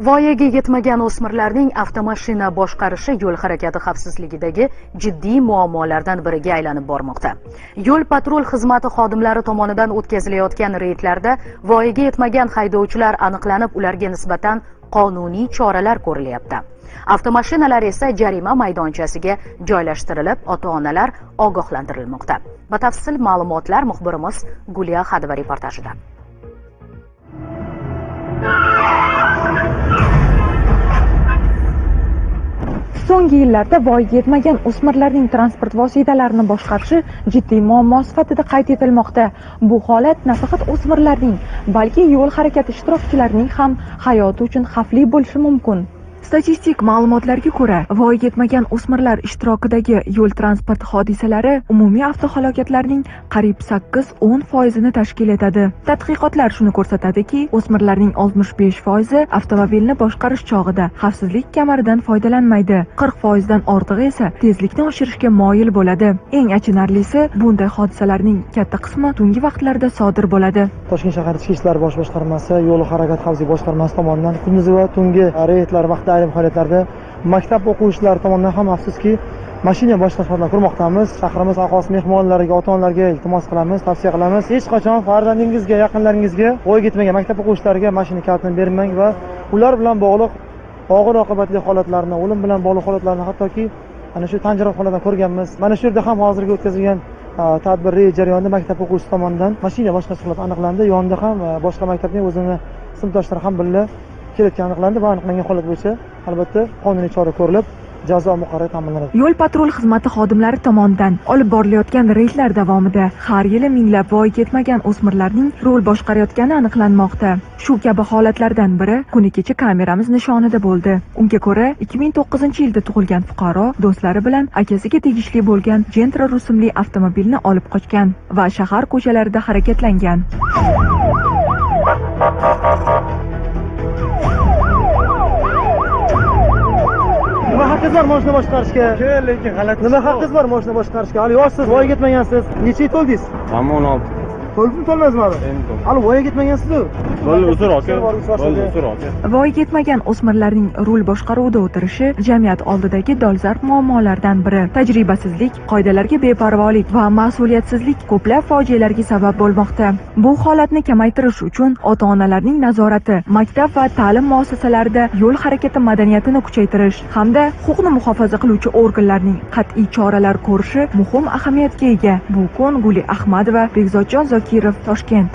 Voyaga yetmagan o'smirlarning avtomashina boshqarishi yo'l harakati xavfsizligidagi jiddiy muammolardan biriga aylanib bormoqda. Yo'l patrul xizmati xodimlari tomonidan o'tkazilayotgan reydlarda voyaga yetmagan haydovchilar aniqlanib, ularga nisbatan qonuniy choralar ko'rilyapti. Avtomashinalar esa jarima maydonchasiga joylashtirilib, ota-onalar ogohlantirilmoqda. Batafsil ma'lumotlar muxbirimiz Gulya Xadva reportajida. So'nggi yillarda voyaga yetmagan o'smirlarning transport vositalarini boshqarishi jiddiy muammo sifatida qayd etilmoqda. Bu holat nafaqat o'smirlarning, balki yo'l harakati ishtirokchilarining ham hayoti uchun xavfli bo'lishi mumkin. Statistik ma'lumotlarga ko'ra, voyaga yetmagan o'smirlar ishtirokidagi yo'l transport hodisalari umumiy avtohalokatlarning qariyb 8-10% tashkil etadi. Tadqiqotlar shuni ko'rsatadiki, o'smirlarning 65% avtomobilni boshqarish chog'ida xavfsizlik kamaridan foydalanmaydi. 40% dan ortig'i esa tezlikni oshirishga moyil bo'ladi. Eng achinarlisi, bunday hodisalarning katta qismi tungi vaqtlarda sodir bo'ladi. Toshkent shahar Ichki ishlar bosh boshqarmasi, yo'l harakati xavfsizlik boshqarmasi tomonidan kunduzi va tungi reydlar vaqtida ayrim holatlarda maktab o'quvchilari tomonidan ham afsuski mashina boshqarish holatlari ko'rmoqdamiz. Shahrimiz aholisi mehmonlariga, ota-onalarga iltimos qilamiz, tavsiya qilamiz. Hech qachon farzandingizga, yaqinlaringizga voyaga yetmagan maktab o'quvchilariga mashina kalitini bermang va ular bilan bog'liq og'ir oqibatli holatlarni, o'lim bilan bog'liq holatlarni, hattoki ana shu tan jarohat holatlarini ko'rganmiz. Mana shu yerda ham hozirgi o'tkazilgan tadbir jarayonida maktab o'quvchisi tomonidan mashina boshqarish holati aniqlandi. Yonida ham boshqa maktabning o'zini sinfdoshlari ham birga kelayotgani aniqlandi va aniqlangan holat bo'yicha albatta qonuniy chora ko'rilib, jazo muqarrar ta'minlanadi. Yo'l patrul xizmati xodimlari tomonidan olib borilayotgan reydlar davomida har yili minglab voyaga yetmagan o'smirlarning rol boshqarayotgani aniqlanmoqda. Shu kabi holatlardan biri kuni kecha kameramiz nishonida bo'ldi. Unga ko'ra, 2009-yilda tug'ilgan fuqaro do'stlari bilan akasiga tegishli bo'lgan Gentra rusumli avtomobilni olib qochgan va shahar ko'chalarida harakatlangan. Nima haqqingiz bor mashina boshqarishga? Lekin g'alati. Nima haqqingiz bor mashina boshqarishga? Hali yoshsiz, voyaga yetmagansiz. Necha yil to'ldingiz? 16. To'ldimi, to'lmaysizmi? Endi. Hali voyaga yetmagansiz-ku. Uzr aka. Uzr aka. Voyaga yetmagan o'smirlarning rul boshqaruvida o'tirishi jamiyat oldidagi dolzarb muammolardan biri. Tajribasizlik, qoidalarga beparvolik va mas'uliyatsizlik ko'plab fojialarga sabab bo'lmoqda. Bu holatni kamaytirish uchun ota-onalarning nazorati, maktab va ta'lim muassasalarida yo'l harakati madaniyatini kuchaytirish hamda huquqni muhofaza qiluvchi organlarning qat'iy choralar ko'rishi muhim ahamiyatga ega. Bu kun Guli Ahmadova, Bekzodjon Zokirov, Toshkent.